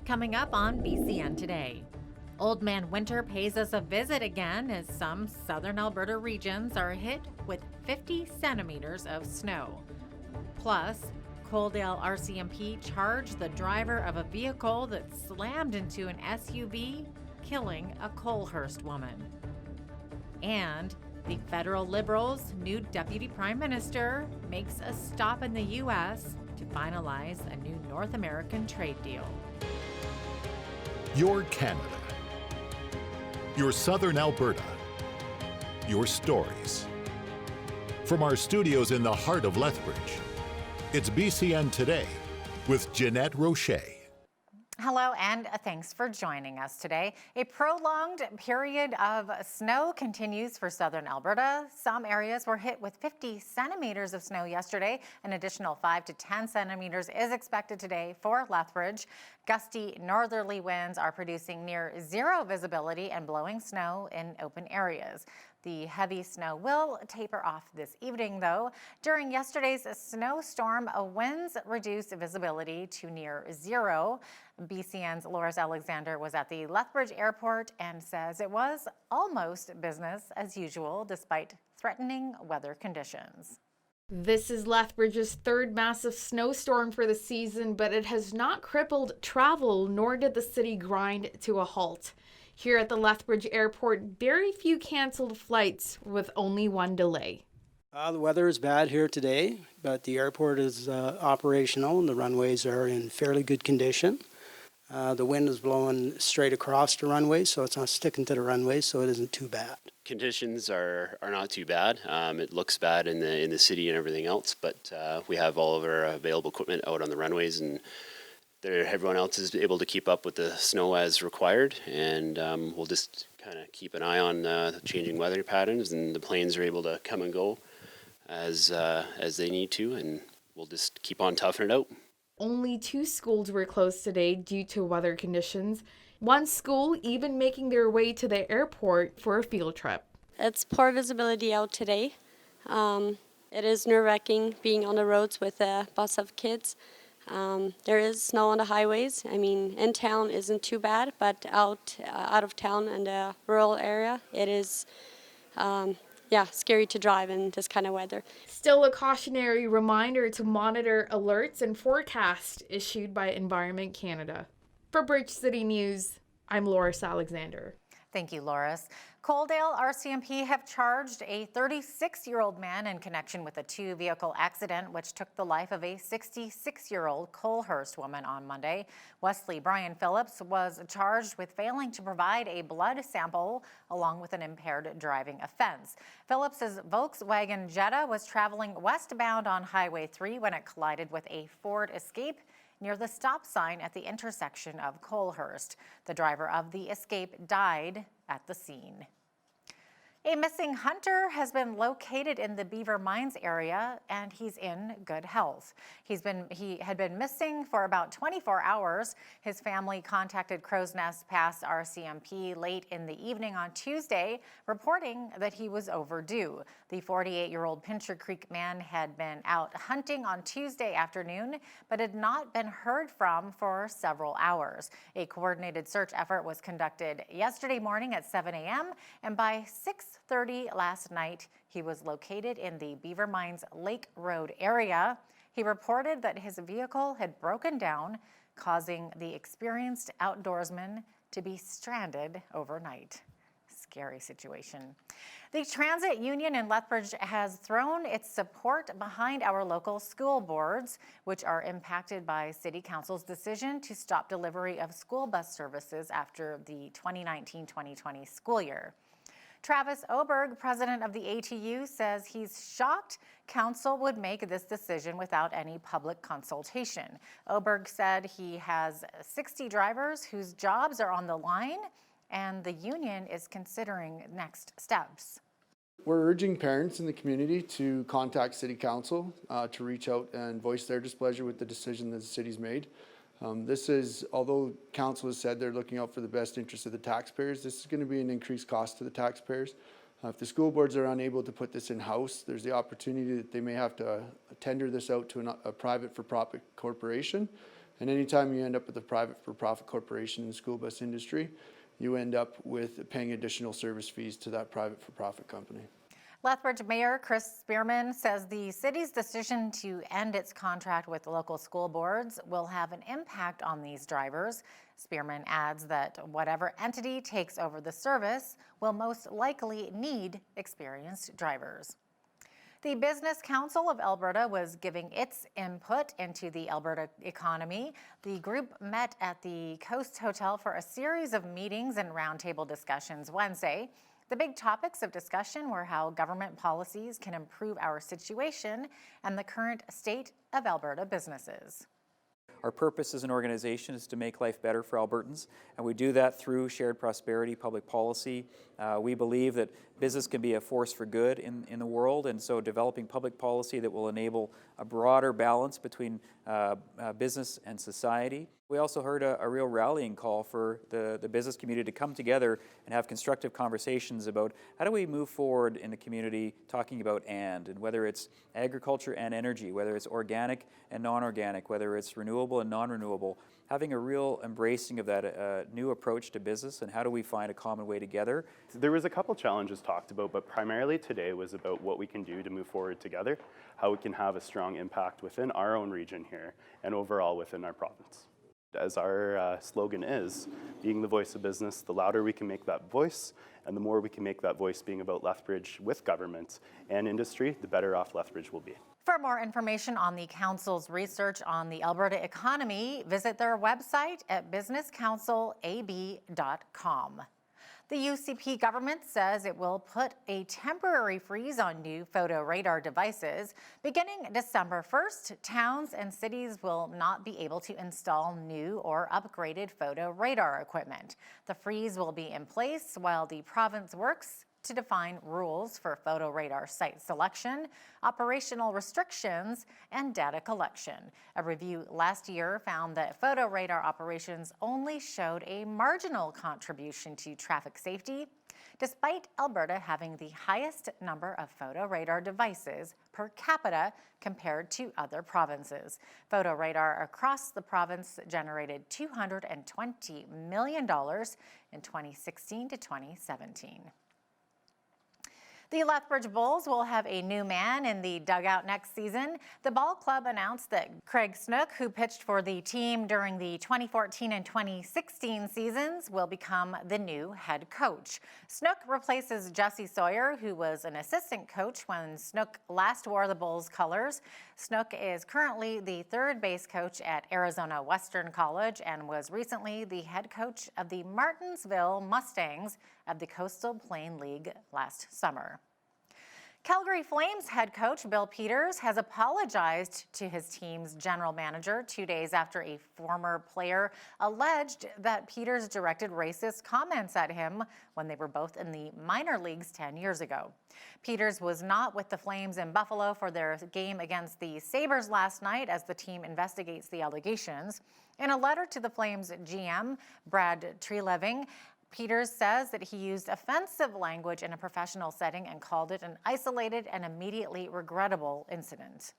coming up on BCN Today. Old Man Winter pays us a visit again as some southern Alberta regions are hit with 50 centimeters of snow. Plus, Coaldale RCMP charged the driver of a vehicle that slammed into an SUV, killing a Coalhurst woman. And the federal Liberals' new deputy prime minister makes a stop in the U.S. to finalize a new North American trade deal. Your Canada. Your Southern Alberta. Your stories. From our studios in the heart of Lethbridge, it's BCN Today with Jeanette Roche. Hello and thanks for joining us today. A prolonged period of snow continues for southern Alberta. Some areas were hit with 50 centimeters of snow yesterday. An additional 5 to 10 centimeters is expected today for Lethbridge. Gusty northerly winds are producing near zero visibility and blowing snow in open areas. The heavy snow will taper off this evening, though. During yesterday's snowstorm, winds reduced visibility to near zero. BCN's Loris Alexander was at the Lethbridge Airport and says it was almost business as usual despite threatening weather conditions. This is Lethbridge's third massive snowstorm for the season, but it has not crippled travel, nor did the city grind to a halt. Here at the Lethbridge Airport, very few canceled flights with only one delay. The weather is bad here today, but the airport is operational and the runways are in fairly good condition. The wind is blowing straight across the runway, so it's not sticking to the runway, so it isn't too bad. Conditions are not too bad. It looks bad in the city and everything else, but we have all of our available equipment out on the runways, and everyone else is able to keep up with the snow as required, and we'll just kind of keep an eye on the changing weather patterns, and the planes are able to come and go as they need to, and we'll just keep on toughing it out. Only 2 schools were closed today due to weather conditions. One school even making their way to the airport for a field trip. It's poor visibility out today. It is nerve-wracking being on the roads with a bus of kids. There is snow on the highways. I mean, in town isn't too bad, but out of town in the rural area, it is scary to drive in this kind of weather. Still a cautionary reminder to monitor alerts and forecasts issued by Environment Canada. For Bridge City News, I'm Loris Alexander. Thank you, Loris. Coaldale RCMP have charged a 36-year-old man in connection with a 2-vehicle accident which took the life of a 66-year-old Coalhurst woman on Monday. Wesley Brian Phillips was charged with failing to provide a blood sample along with an impaired driving offense. Phillips's Volkswagen Jetta was traveling westbound on Highway 3 when it collided with a Ford Escape near the stop sign at the intersection of Coalhurst. The driver of the Escape died at the scene. A missing hunter has been located in the Beaver Mines area and he's in good health. He had been missing for about 24 hours. His family contacted Crow's Nest Pass RCMP late in the evening on Tuesday, reporting that he was overdue. The 48-year-old Pincher Creek man had been out hunting on Tuesday afternoon, but had not been heard from for several hours. A coordinated search effort was conducted yesterday morning at 7 a.m. and by 6:30 last night, he was located in the Beaver Mines Lake Road area. He reported that his vehicle had broken down, causing the experienced outdoorsman to be stranded overnight. Scary situation. The transit union in Lethbridge has thrown its support behind our local school boards, which are impacted by City Council's decision to stop delivery of school bus services after the 2019-2020 school year. Travis Oberg, president of the ATU, says he's shocked Council would make this decision without any public consultation. Oberg said he has 60 drivers whose jobs are on the line, and the union is considering next steps. We're urging parents in the community to contact City Council to reach out and voice their displeasure with the decision that the city's made. This is, although Council has said they're looking out for the best interest of the taxpayers, this is going to be an increased cost to the taxpayers. If the school boards are unable to put this in-house, there's the opportunity that they may have to tender this out to a private for-profit corporation. And anytime you end up with a private for-profit corporation in the school bus industry, you end up with paying additional service fees to that private for-profit company. Lethbridge Mayor Chris Spearman says the city's decision to end its contract with local school boards will have an impact on these drivers. Spearman adds that whatever entity takes over the service will most likely need experienced drivers. The Business Council of Alberta was giving its input into the Alberta economy. The group met at the Coast Hotel for a series of meetings and roundtable discussions Wednesday. The big topics of discussion were how government policies can improve our situation and the current state of Alberta businesses. Our purpose as an organization is to make life better for Albertans, and we do that through shared prosperity, public policy. We believe that business can be a force for good in the world, and so developing public policy that will enable a broader balance between business and society. We also heard a real rallying call for the business community to come together and have constructive conversations about how do we move forward in the community talking about and whether it's agriculture and energy, whether it's organic and non-organic, whether it's renewable and non-renewable, having a real embracing of that new approach to business and how do we find a common way together. There was a couple challenges talked about, but primarily today was about what we can do to move forward together, how we can have a strong impact within our own region here and overall within our province. As our slogan is, being the voice of business, the louder we can make that voice, and the more we can make that voice being about Lethbridge with government and industry, the better off Lethbridge will be. For more information on the Council's research on the Alberta economy, visit their website at businesscouncilab.com. The UCP government says it will put a temporary freeze on new photo radar devices. Beginning December 1st, towns and cities will not be able to install new or upgraded photo radar equipment. The freeze will be in place while the province works to define rules for photo radar site selection, operational restrictions, and data collection. A review last year found that photo radar operations only showed a marginal contribution to traffic safety, despite Alberta having the highest number of photo radar devices per capita compared to other provinces. Photo radar across the province generated $220 million in 2016 to 2017. The Lethbridge Bulls will have a new man in the dugout next season. The ball club announced that Craig Snook, who pitched for the team during the 2014 and 2016 seasons, will become the new head coach. Snook replaces Jesse Sawyer, who was an assistant coach when Snook last wore the Bulls colors. Snook is currently the third base coach at Arizona Western College and was recently the head coach of the Martinsville Mustangs of the Coastal Plain League last summer. Calgary Flames head coach Bill Peters has apologized to his team's general manager 2 days after a former player alleged that Peters directed racist comments at him when they were both in the minor leagues 10 years ago. Peters was not with the Flames in Buffalo for their game against the Sabres last night as the team investigates the allegations. In a letter to the Flames GM, Brad Treleving, Peters says that he used offensive language in a professional setting and called it an isolated and immediately regrettable incident.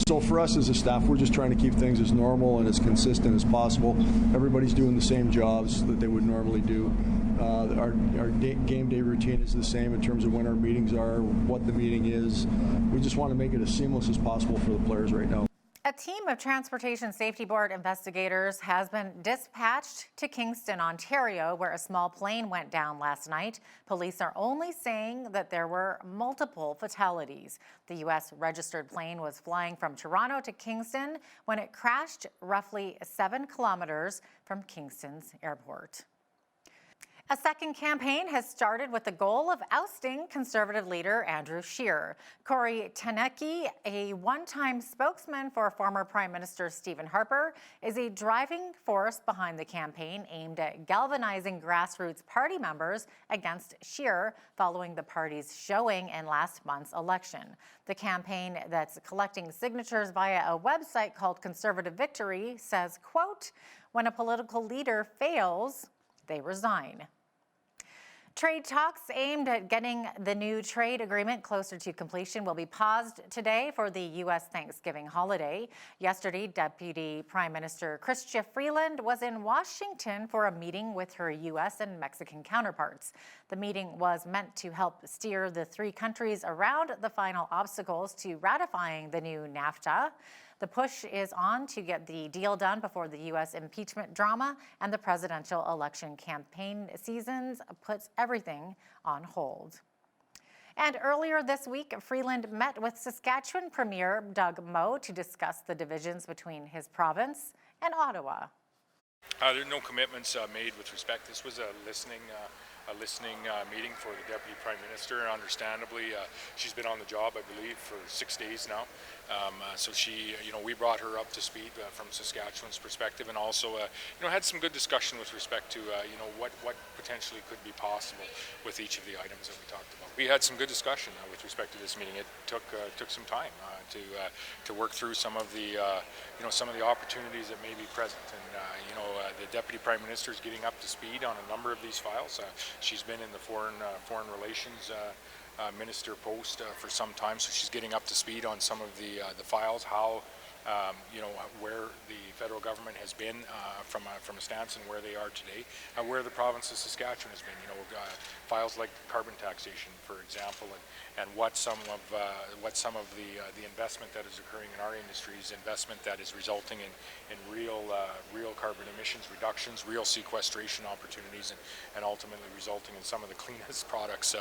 So for us as a staff, we're just trying to keep things as normal and as consistent as possible. Everybody's doing the same jobs that they would normally do. Our game day routine is the same in terms of when our meetings are, what the meeting is. We just want to make it as seamless as possible for the players right now. A team of Transportation Safety Board investigators has been dispatched to Kingston, Ontario, where a small plane went down last night. Police are only saying that there were multiple fatalities. The U.S. registered plane was flying from Toronto to Kingston when it crashed roughly 7 kilometers from Kingston's airport. A second campaign has started with the goal of ousting Conservative leader Andrew Scheer. Corey Tenecki, a one-time spokesman for former Prime Minister Stephen Harper, is a driving force behind the campaign aimed at galvanizing grassroots party members against Scheer following the party's showing in last month's election. The campaign that's collecting signatures via a website called Conservative Victory says, quote, "When a political leader fails, they resign." Trade talks aimed at getting the new trade agreement closer to completion will be paused today for the U.S. Thanksgiving holiday. Yesterday, Deputy Prime Minister Freeland was in Washington for a meeting with her U.S. and Mexican counterparts. The meeting was meant to help steer the three countries around the final obstacles to ratifying the new NAFTA. The push is on to get the deal done before the U.S. impeachment drama and the presidential election campaign seasons puts everything on hold. And earlier this week, Freeland met with Saskatchewan Premier Doug Moe to discuss the divisions between his province and Ottawa. There are no commitments made with respect. This was a listening meeting for the Deputy Prime Minister. Understandably, she's been on the job, I believe, for 6 days now. So she, we brought her up to speed from Saskatchewan's perspective, and also, had some good discussion with respect to, what potentially could be possible with each of the items that we talked about. We had some good discussion with respect to this meeting. It took some time to work through some of the, some of the opportunities that may be present, and the Deputy Prime Minister is getting up to speed on a number of these files. She's been in the foreign relations minister post for some time, so she's getting up to speed on some of the files, how where the federal government has been from a stance and where they are today, where the province of Saskatchewan has been. Files like carbon taxation, for example, and what some of the investment that is occurring in our industries, investment that is resulting in real carbon emissions reductions, real sequestration opportunities, and ultimately resulting in some of the cleanest products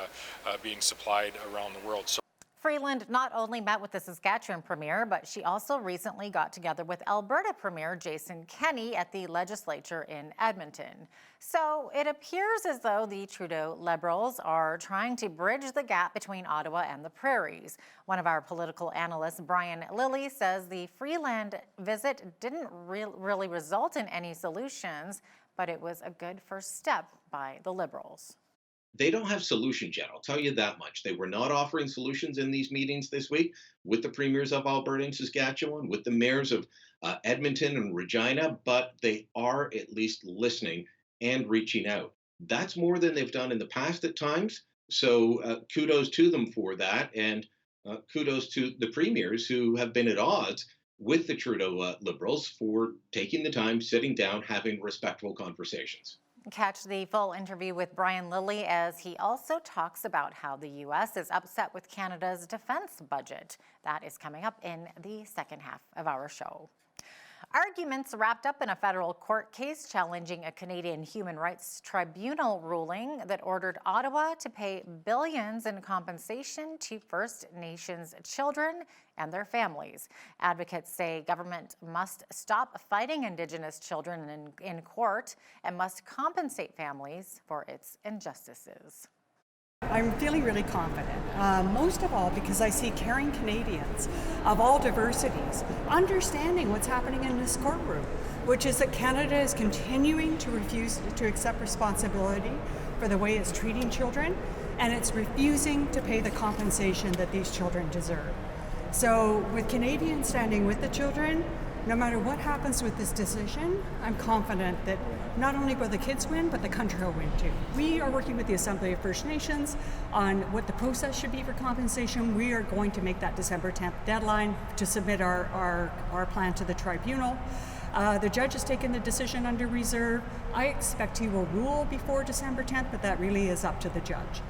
being supplied around the world. So Freeland not only met with the Saskatchewan Premier, but she also recently got together with Alberta Premier Jason Kenney at the legislature in Edmonton. So it appears as though the Trudeau Liberals are trying to bridge the gap between Ottawa and the prairies. One of our political analysts, Brian Lilly, says the Freeland visit didn't really result in any solutions, but it was a good first step by the Liberals. They don't have solutions yet, I'll tell you that much. They were not offering solutions in these meetings this week with the premiers of Alberta and Saskatchewan, with the mayors of Edmonton and Regina, but they are at least listening and reaching out. That's more than they've done in the past at times, so kudos to them for that, and kudos to the premiers who have been at odds with the Trudeau Liberals for taking the time, sitting down, having respectful conversations. Catch the full interview with Brian Lilly as he also talks about how the U.S. is upset with Canada's defense budget. That is coming up in the second half of our show. Arguments wrapped up in a federal court case challenging a Canadian Human Rights Tribunal ruling that ordered Ottawa to pay billions in compensation to First Nations children and their families. Advocates say government must stop fighting Indigenous children in court and must compensate families for its injustices. I'm feeling really confident, most of all because I see caring Canadians of all diversities understanding what's happening in this courtroom, which is that Canada is continuing to refuse to accept responsibility for the way it's treating children, and it's refusing to pay the compensation that these children deserve. So with Canadians standing with the children, no matter what happens with this decision, I'm confident that not only will the kids win, but the country will win too. We are working with the Assembly of First Nations on what the process should be for compensation. We are going to make that December 10th deadline to submit our plan to the tribunal. The judge has taken the decision under reserve. I expect he will rule before December 10th, but that really is up to the judge.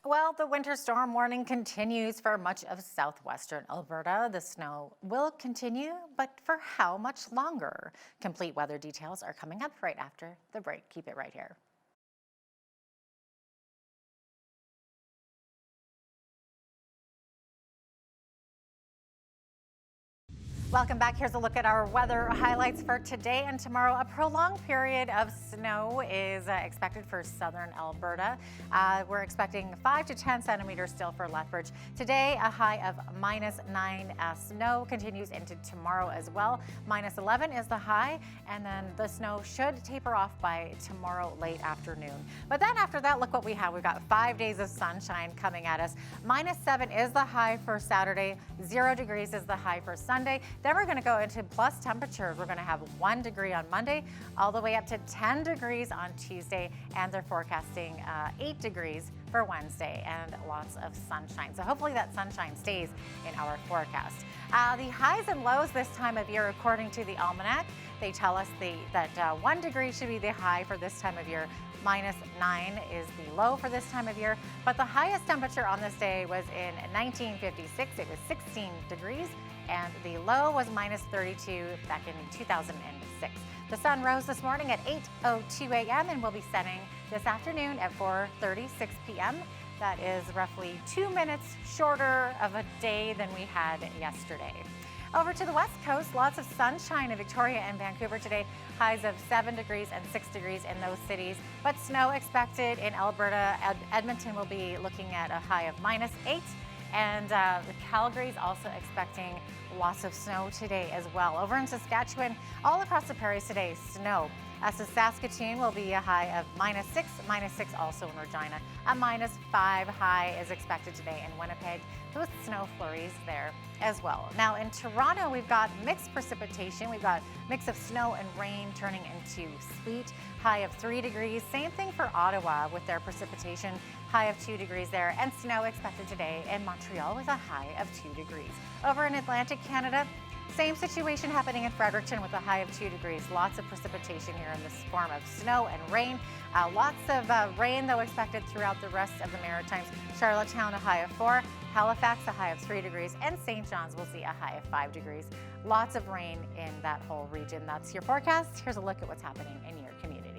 Well, the winter storm warning continues for much of southwestern Alberta. The snow will continue, but for how much longer? Complete weather details are coming up right after the break. Keep it right here. Welcome back. Here's a look at our weather highlights for today and tomorrow. A prolonged period of snow is expected for southern Alberta. We're expecting 5 to 10 centimeters still for Lethbridge. Today, a high of -9. Snow continues into tomorrow as well. -11 is the high, and then the snow should taper off by tomorrow late afternoon. But then after that, look what we have. We've got 5 days of sunshine coming at us. -7 is the high for Saturday. 0 degrees is the high for Sunday. Then we're going to go into plus temperatures. We're going to have 1 degree on Monday, all the way up to 10 degrees on Tuesday, and they're forecasting 8 degrees for Wednesday and lots of sunshine. So hopefully that sunshine stays in our forecast. The highs and lows this time of year, according to the Almanac, they tell us that 1 degree should be the high for this time of year. -9 is the low for this time of year. But the highest temperature on this day was in 1956. It was 16 degrees. And the low was -32 back in 2006. The sun rose this morning at 8:02 a.m. and will be setting this afternoon at 4:36 p.m. That is roughly 2 minutes shorter of a day than we had yesterday. Over to the west coast, lots of sunshine in Victoria and Vancouver today. Highs of 7 degrees and 6 degrees in those cities, but snow expected in Alberta. Edmonton will be looking at a high of -8, and Calgary's also expecting lots of snow today as well. Over in Saskatchewan, all across the prairies today, snow. Saskatoon will be a high of -6 also in Regina. A -5 high is expected today in Winnipeg, with snow flurries there as well. Now in Toronto, we've got mixed precipitation. We've got mix of snow and rain turning into sleet. High of 3 degrees. Same thing for Ottawa with their precipitation. High of 2 degrees there, and snow expected today in Montreal with a high of 2 degrees. Over in Atlantic Canada, same situation happening in Fredericton with a high of 2 degrees. Lots of precipitation here in this form of snow and rain. Lots of rain, though, expected throughout the rest of the Maritimes. Charlottetown, a high of 4. Halifax, a high of 3 degrees. And St. John's will see a high of 5 degrees. Lots of rain in that whole region. That's your forecast. Here's a look at what's happening in your community.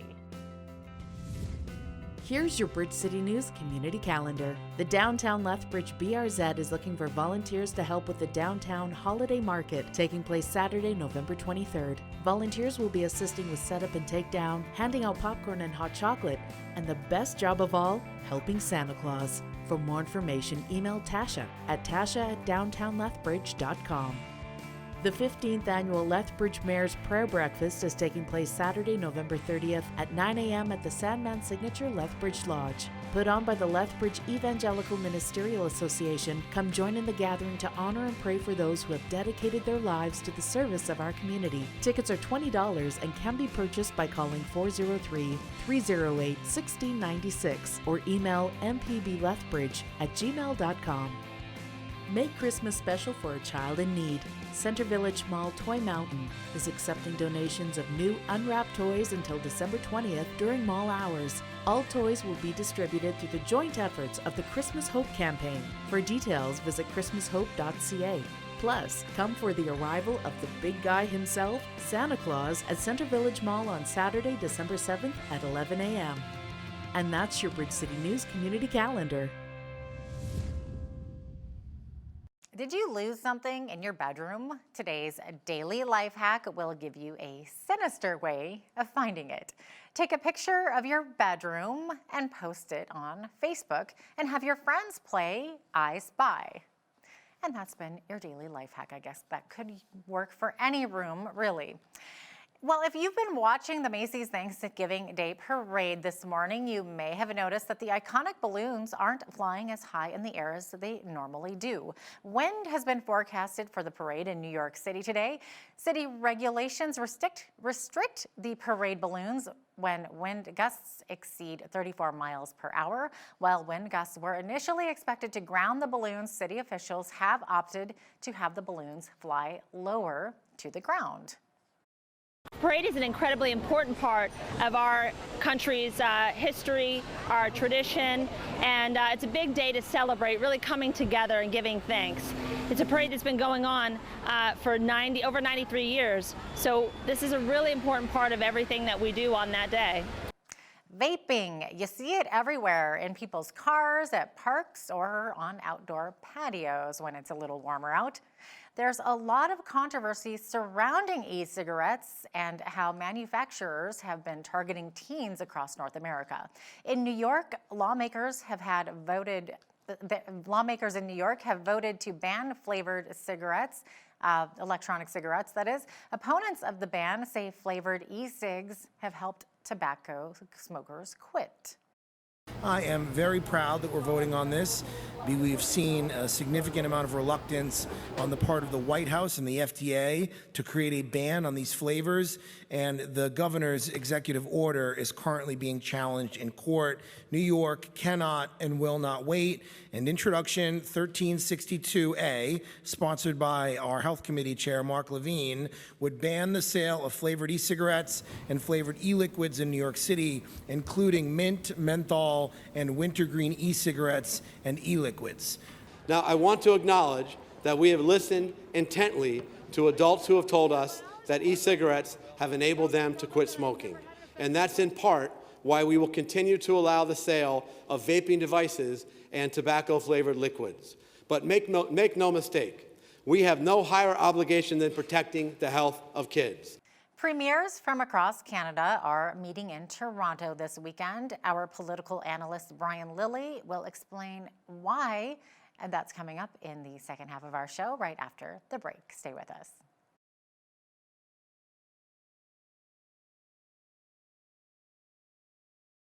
Here's your Bridge City News Community Calendar. The Downtown Lethbridge BRZ is looking for volunteers to help with the Downtown Holiday Market, taking place Saturday, November 23rd. Volunteers will be assisting with setup and takedown, handing out popcorn and hot chocolate, and the best job of all, helping Santa Claus. For more information, email Tasha at tasha@downtownlethbridge.com. The 15th Annual Lethbridge Mayor's Prayer Breakfast is taking place Saturday, November 30th at 9 a.m. at the Sandman Signature Lethbridge Lodge. Put on by the Lethbridge Evangelical Ministerial Association, come join in the gathering to honor and pray for those who have dedicated their lives to the service of our community. Tickets are $20 and can be purchased by calling 403-308-1696 or email mpblethbridge@gmail.com. Make Christmas special for a child in need. Center Village Mall Toy Mountain is accepting donations of new unwrapped toys until December 20th during mall hours. All toys will be distributed through the joint efforts of the Christmas Hope campaign. For details, visit christmashope.ca. Plus, come for the arrival of the big guy himself, Santa Claus, at Center Village Mall on Saturday, December 7th at 11 a.m. And that's your Bridge City News Community Calendar. Did you lose something in your bedroom? Today's daily life hack will give you a sinister way of finding it. Take a picture of your bedroom and post it on Facebook and have your friends play I Spy. And that's been your daily life hack. I guess that could work for any room, really. Well, if you've been watching the Macys Thanksgiving Day Parade this morning, you may have noticed that the iconic balloons aren't flying as high in the air as they normally do. Wind has been forecasted for the parade in New York City today. City regulations restrict the parade balloons when wind gusts exceed 34 miles per hour. While wind gusts were initially expected to ground the balloons, city officials have opted to have the balloons fly lower to the ground. Parade is an incredibly important part of our country's history, our tradition, and it's a big day to celebrate, really coming together and giving thanks. It's a parade that's been going on for over 93 years, so this is a really important part of everything that we do on that day. Vaping, you see it everywhere in people's cars, at parks, or on outdoor patios when it's a little warmer out. There's a lot of controversy surrounding e-cigarettes and how manufacturers have been targeting teens across North America. In New York, lawmakers in New York have voted to ban flavored cigarettes, electronic cigarettes, that is. Opponents of the ban say flavored e-cigs have helped tobacco smokers quit. I am very proud that we're voting on this. We've seen a significant amount of reluctance on the part of the White House and the FDA to create a ban on these flavors, and the governor's executive order is currently being challenged in court. New York cannot and will not wait, and Introduction 1362A, sponsored by our Health Committee Chair Mark Levine, would ban the sale of flavored e-cigarettes and flavored e-liquids in New York City, including mint, menthol, and wintergreen e-cigarettes and e-liquids. Now, I want to acknowledge that we have listened intently to adults who have told us that e-cigarettes have enabled them to quit smoking. And that's in part why we will continue to allow the sale of vaping devices and tobacco-flavored liquids. But make no mistake, we have no higher obligation than protecting the health of kids. Premiers from across Canada are meeting in Toronto this weekend. Our political analyst Brian Lilly will explain why, and that's coming up in the second half of our show right after the break. Stay with us.